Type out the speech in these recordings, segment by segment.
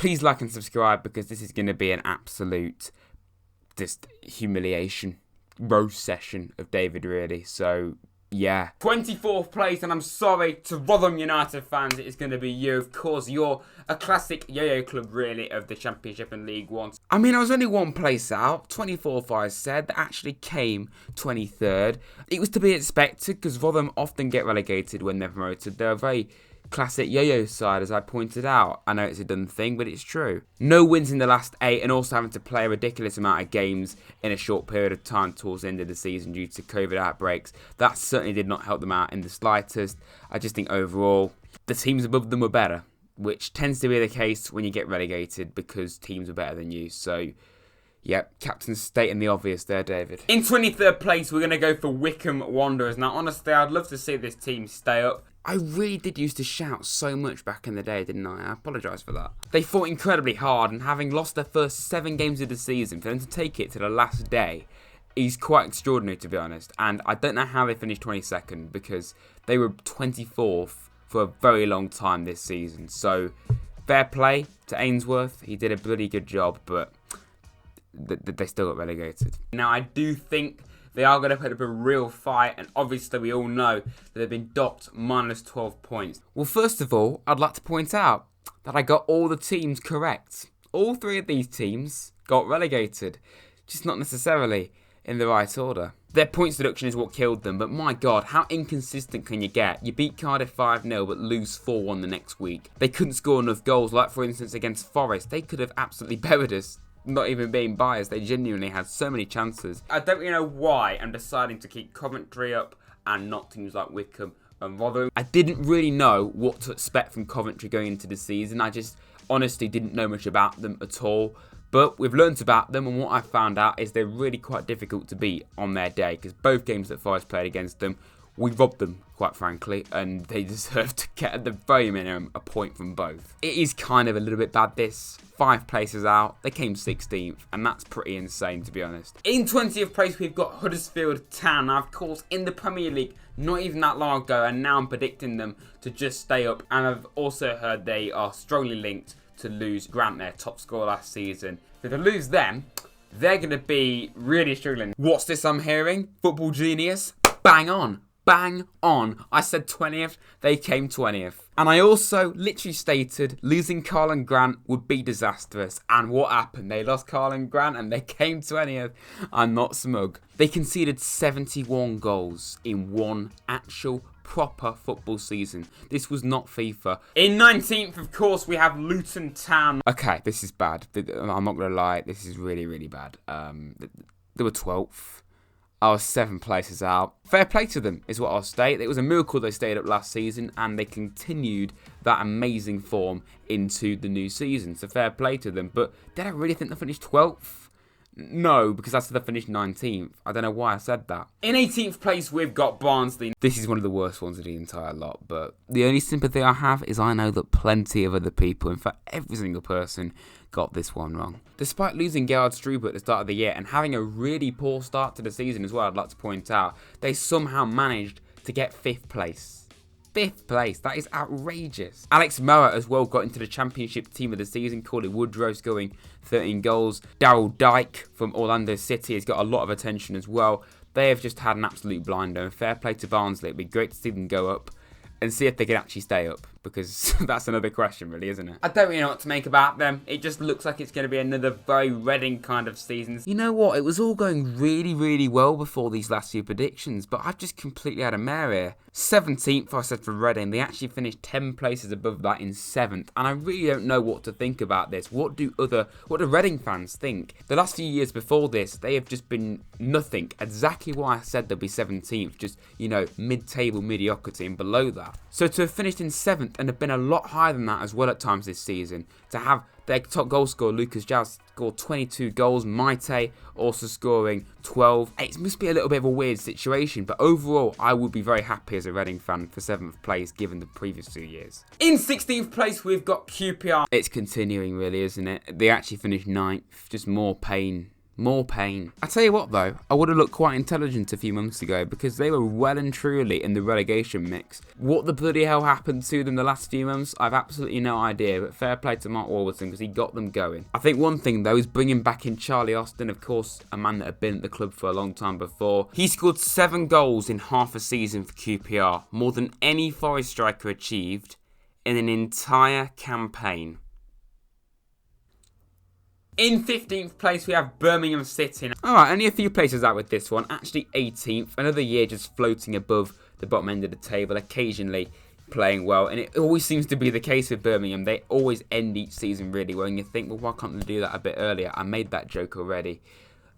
Please like and subscribe because this is going to be an absolute just humiliation roast session of David, really. So yeah, 24th place, and I'm sorry to Rotherham United fans, it is going to be you. Of course, you're a classic yo-yo club, really, of the Championship and League One. I mean, I was only one place out, 24th I said, that actually came 23rd. It was to be expected because Rotherham often get relegated when they're promoted. They're a very classic yo-yo side, as I pointed out. I know it's a done thing, but it's true. No wins in the last 8, and also having to play a ridiculous amount of games in a short period of time towards the end of the season due to COVID outbreaks. That certainly did not help them out in the slightest. I just think overall, the teams above them were better, which tends to be the case when you get relegated because teams are better than you. So yep, captain stating the obvious there, David. In 23rd place, we're going to go for Wycombe Wanderers. Now, honestly, I'd love to see this team stay up. I really did used to shout so much back in the day, didn't I? I apologise for that. They fought incredibly hard, and having lost their first 7 games of the season, for them to take it to the last day is quite extraordinary, to be honest. And I don't know how they finished 22nd, because they were 24th for a very long time this season. So, fair play to Ainsworth. He did a bloody good job, but they still got relegated. Now, I do think they are going to put up a real fight, and obviously we all know that they've been docked minus 12 points. Well, first of all, I'd like to point out that I got all the teams correct. All 3 of these teams got relegated, just not necessarily in the right order. Their points deduction is what killed them, but my God, how inconsistent can you get? You beat Cardiff 5-0 but lose 4-1 the next week. They couldn't score enough goals, like for instance against Forest. They could have absolutely buried us. Not even being biased, they genuinely had so many chances. I don't really know why I'm deciding to keep Coventry up and not teams like Wycombe and Rotherham. I didn't really know what to expect from Coventry going into the season. I just honestly didn't know much about them at all. But we've learnt about them, and what I found out is they're really quite difficult to beat on their day, because both games that Forest played against them, we robbed them, quite frankly, and they deserve to get at the very minimum a point from both. It is kind of a little bit bad, this. 5 places out, they came 16th, and that's pretty insane, to be honest. In 20th place, we've got Huddersfield Town. Now, of course, in the Premier League, not even that long ago, and now I'm predicting them to just stay up. And I've also heard they are strongly linked to lose Grant, their top scorer last season. So if they lose them, they're going to be really struggling. What's this I'm hearing? Football Genius? Bang on. Bang on. I said 20th, they came 20th. And I also literally stated losing Carl and Grant would be disastrous. And what happened? They lost Carl and Grant and they came 20th. I'm not smug. They conceded 71 goals in one actual proper football season. This was not FIFA. In 19th, of course, we have Luton Town. Okay, this is bad. I'm not going to lie. This is really, really bad. They were 12th. I was 7 places out. Fair play to them is what I'll state. It was a miracle they stayed up last season and they continued that amazing form into the new season. So fair play to them. But did I really think they finished 12th? No, because I said they finished 19th. I don't know why I said that. In 18th place, we've got Barnsley. This is one of the worst ones of the entire lot, but the only sympathy I have is I know that plenty of other people, in fact every single person, got this one wrong. Despite losing Gerhard Struber at the start of the year and having a really poor start to the season as well, I'd like to point out, they somehow managed to get 5th place. 5th place, that is outrageous. Alex Moa as well got into the Championship team of the season. Corley Woodrow scoring 13 goals. Daryl Dike from Orlando City has got a lot of attention as well. They have just had an absolute blinder, and fair play to Barnsley. It'd be great to see them go up and see if they can actually stay up, because that's another question really, isn't it? I don't really know what to make about them. It just looks like it's going to be another very Reading kind of season. You know what? It was all going really, really well before these last few predictions, but I've just completely had a mare here. 17th, I said for Reading. They actually finished 10 places above that in 7th, and I really don't know what to think about this. What do Reading fans think? The last few years before this, they have just been nothing. Exactly why I said they'll be 17th, just, you know, mid-table mediocrity and below that. So to have finished in 7th and have been a lot higher than that as well at times this season, to have their top goal scorer, Lucas Giles, scored 22 goals. Maite also scoring 12. It must be a little bit of a weird situation, but overall, I would be very happy as a Reading fan for 7th place, given the previous 2 years. In 16th place, we've got QPR. It's continuing, really, isn't it? They actually finished 9th. Just more pain more pain. I tell you what though, I would have looked quite intelligent a few months ago because they were well and truly in the relegation mix. What the bloody hell happened to them the last few months, I've absolutely no idea, but fair play to Mark Warburton because he got them going. I think one thing though is bringing back in Charlie Austin, of course, a man that had been at the club for a long time before. He scored 7 goals in half a season for QPR, more than any Forest striker achieved in an entire campaign. In 15th place, we have Birmingham City. Alright, only a few places out with this one. Actually 18th. Another year just floating above the bottom end of the table, occasionally playing well. And it always seems to be the case with Birmingham. They always end each season really well. And you think, well, why can't they do that a bit earlier? I made that joke already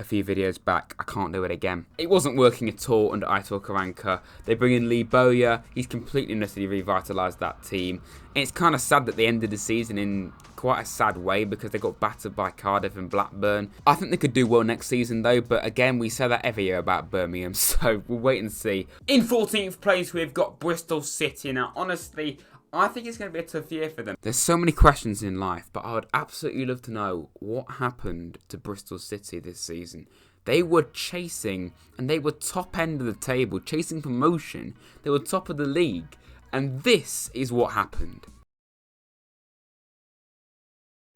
a few videos back. I can't do it again. It wasn't working at all under Aitor Karanka. They bring in Lee Bowyer. He's completely and utterly revitalised that team. And it's kind of sad that they ended the season in quite a sad way because they got battered by Cardiff and Blackburn. I think they could do well next season though, but again, we say that every year about Birmingham, so we'll wait and see. In 14th place, we've got Bristol City. Now, honestly, I think it's going to be a tough year for them. There's so many questions in life, but I would absolutely love to know what happened to Bristol City this season. They were chasing, and they were top end of the table, chasing promotion. They were top of the league, and this is what happened.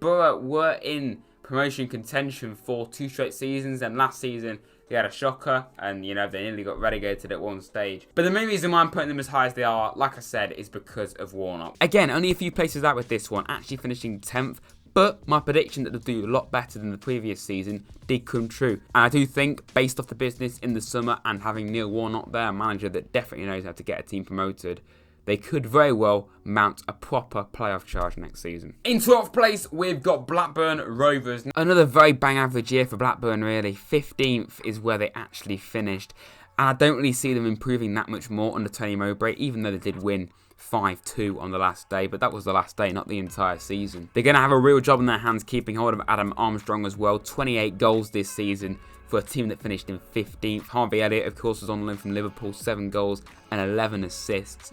Borough were in promotion contention for 2 straight seasons, and last season they had a shocker and, you know, they nearly got relegated at one stage. But the main reason why I'm putting them as high as they are, like I said, is because of Warnock. Again, only a few places out with this one, actually finishing 10th. But my prediction that they'll do a lot better than the previous season did come true. And I do think, based off the business in the summer and having Neil Warnock there, a manager that definitely knows how to get a team promoted, they could very well mount a proper playoff charge next season. In 12th place, we've got Blackburn Rovers. Another very bang average year for Blackburn, really. 15th is where they actually finished. And I don't really see them improving that much more under Tony Mowbray, even though they did win 5-2 on the last day, but that was the last day, not the entire season. They're going to have a real job in their hands keeping hold of Adam Armstrong as well. 28 goals this season for a team that finished in 15th. Harvey Elliott, of course, was on loan from Liverpool, 7 goals and 11 assists.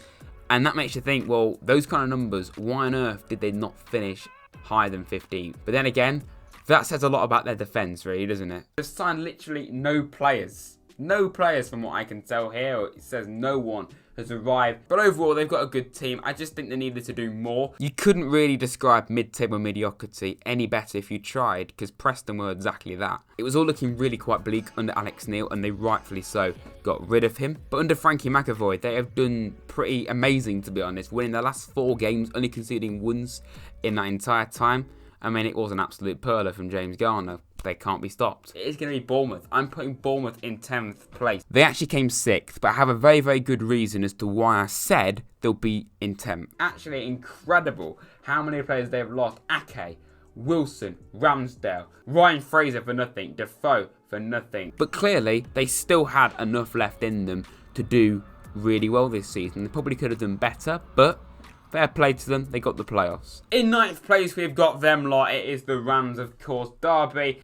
And that makes you think, well, those kind of numbers, why on earth did they not finish higher than 15th? But then again, that says a lot about their defence, really, doesn't it? They've signed literally no players. No players from what I can tell here. It says no one has arrived. But overall, they've got a good team. I just think they needed to do more. You couldn't really describe mid-table mediocrity any better if you tried, because Preston were exactly that. It was all looking really quite bleak under Alex Neil, and they rightfully so got rid of him. But under Frankie McAvoy, they have done pretty amazing, to be honest, winning their last 4 games, only conceding once in that entire time. I mean, it was an absolute perler from James Garner. They can't be stopped. It is going to be Bournemouth. I'm putting Bournemouth in 10th place. They actually came 6th, but I have a very, very good reason as to why I said they'll be in 10th. Actually, incredible how many players they've lost. Ake, Wilson, Ramsdale, Ryan Fraser for nothing, Defoe for nothing. But clearly, they still had enough left in them to do really well this season. They probably could have done better, but fair play to them, they got the playoffs. In 9th place, we've got them lot. It is the Rams, of course. Derby.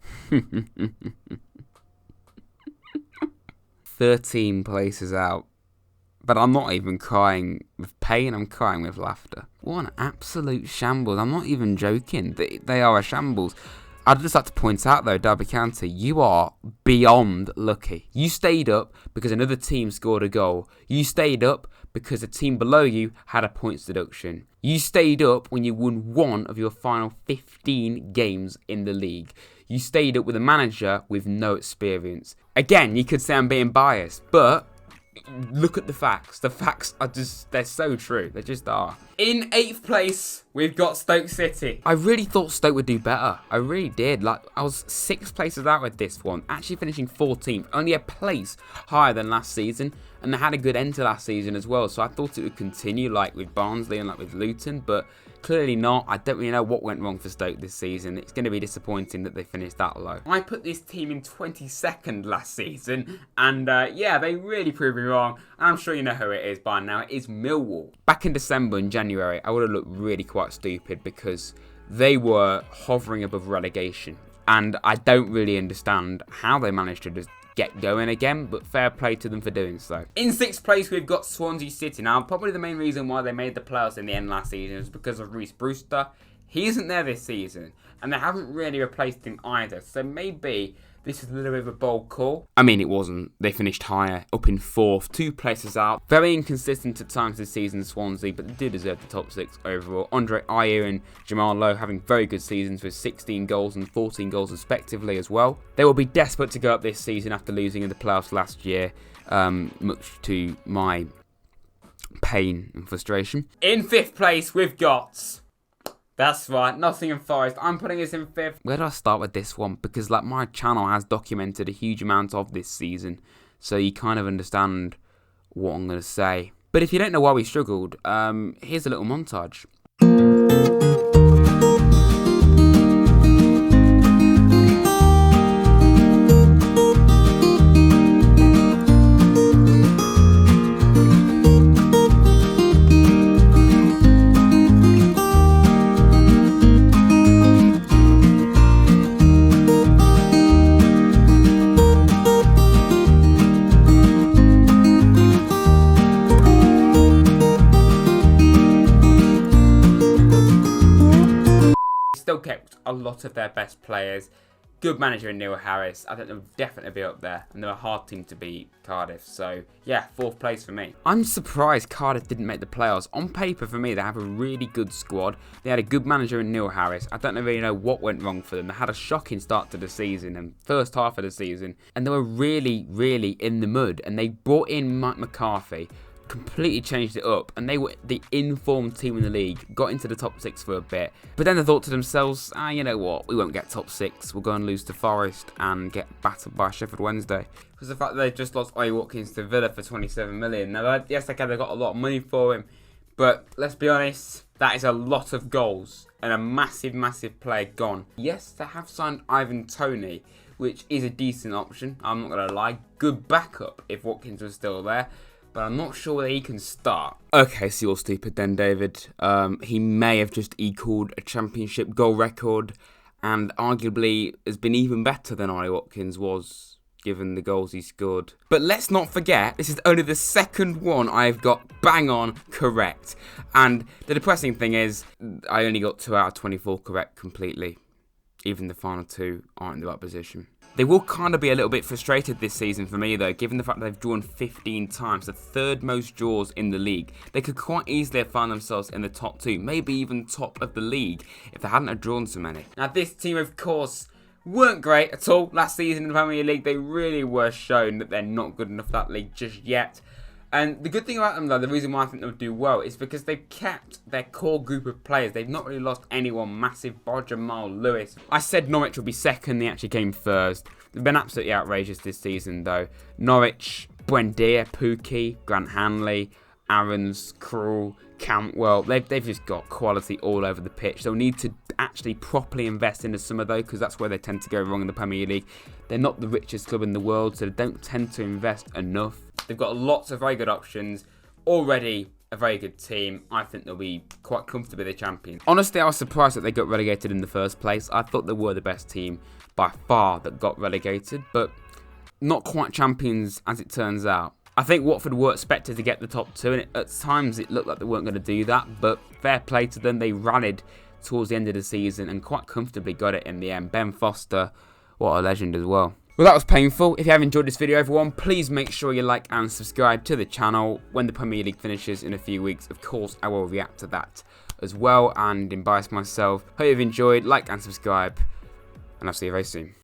13 places out. But I'm not even crying with pain, I'm crying with laughter. What an absolute shambles. I'm not even joking. They are a shambles. I'd just like to point out though, Derby County, you are beyond lucky. You stayed up because another team scored a goal. You stayed up because a team below you had a points deduction. You stayed up when you won 1 of your final 15 games in the league. You stayed up with a manager with no experience. Again, you could say I'm being biased, but look at the facts. The facts are just, they're so true. They just are. In 8th place, we've got Stoke City. I really thought Stoke would do better. I really did. Like, I was 6 places out with this one, actually finishing 14th, only a place higher than last season. And they had a good end to last season as well, so I thought it would continue like with Barnsley and like with Luton, but clearly not. I don't really know what went wrong for Stoke this season. It's going to be disappointing that they finished that low. I put this team in 22nd last season, and yeah, they really proved me wrong. And I'm sure you know who it is by now. It is Millwall. Back in December and January, I would have looked really quite stupid because they were hovering above relegation. And I don't really understand how they managed to just get going again, but fair play to them for doing so. In 6th place, we've got Swansea City. Now, probably the main reason why they made the playoffs in the end last season is because of Reece Brewster. He isn't there this season, and they haven't really replaced him either. So maybe this is a little bit of a bold call. I mean, it wasn't. They finished higher, up in 4th, 2 places out. Very inconsistent at times this season, Swansea, but they do deserve the top 6 overall. Andre Ayew and Jamal Lowe having very good seasons with 16 goals and 14 goals respectively as well. They will be desperate to go up this season after losing in the playoffs last year, much to my pain and frustration. In 5th place, we've got... That's right, Nottingham Forest. I'm putting us in 5th. Where do I start with this one? Because like my channel has documented a huge amount of this season, so you kind of understand what I'm going to say. But if you don't know why we struggled, here's a little montage. Still kept a lot of their best players. Good manager in Neil Harris. I think they'll definitely be up there. And they're a hard team to beat, Cardiff. So, yeah, 4th place for me. I'm surprised Cardiff didn't make the playoffs. On paper, for me, they have a really good squad. They had a good manager in Neil Harris. I don't really know what went wrong for them. They had a shocking start to the season and first half of the season. And they were really, really in the mud. And they brought in Mike McCarthy, completely changed it up, and they were the informed team in the league, got into the top 6 for a bit, but then they thought to themselves, you know what, we won't get top 6, we'll go and lose to Forest and get battered by Sheffield Wednesday. Because the fact that they just lost Ollie Watkins to Villa for 27 million. Now, yes, okay, they got a lot of money for him, but let's be honest, that is a lot of goals and a massive, massive player gone. Yes, they have signed Ivan Toney, which is a decent option, I'm not going to lie, good backup if Watkins was still there, but I'm not sure whether he can start. Okay, so you're stupid then, David. He may have just equalled a championship goal record and arguably has been even better than Ollie Watkins was, given the goals he scored. But let's not forget, this is only the 2nd one I've got bang on correct. And the depressing thing is, I only got 2 out of 24 correct completely. Even the final 2 aren't in the right position. They will kind of be a little bit frustrated this season for me though, given the fact that they've drawn 15 times, the 3rd most draws in the league. They could quite easily have found themselves in the top 2, maybe even top of the league, if they hadn't have drawn so many. Now this team, of course, weren't great at all last season in the Premier League. They really were shown that they're not good enough for that league just yet. And the good thing about them, though, the reason why I think they'll do well is because they've kept their core group of players. They've not really lost anyone massive. Jamal Lewis. I said Norwich would be 2nd. They actually came 1st. They've been absolutely outrageous this season, though. Norwich, Buendia, Pookie, Grant Hanley, Aarons, Krul, Cantwell. They've just got quality all over the pitch. They'll need to actually properly invest into some of those because that's where they tend to go wrong in the Premier League. They're not the richest club in the world, so they don't tend to invest enough. They've got lots of very good options. Already a very good team. I think they'll be quite comfortably the champions. Honestly, I was surprised that they got relegated in the first place. I thought they were the best team by far that got relegated, but not quite champions as it turns out. I think Watford were expected to get the top 2, and at times it looked like they weren't going to do that, but fair play to them. They rallied towards the end of the season and quite comfortably got it in the end. Ben Foster, what a legend as well. Well, that was painful. If you have enjoyed this video, everyone, please make sure you like and subscribe to the channel. When the Premier League finishes in a few weeks, of course, I will react to that as well and embarrass myself. Hope you've enjoyed. Like and subscribe, and I'll see you very soon.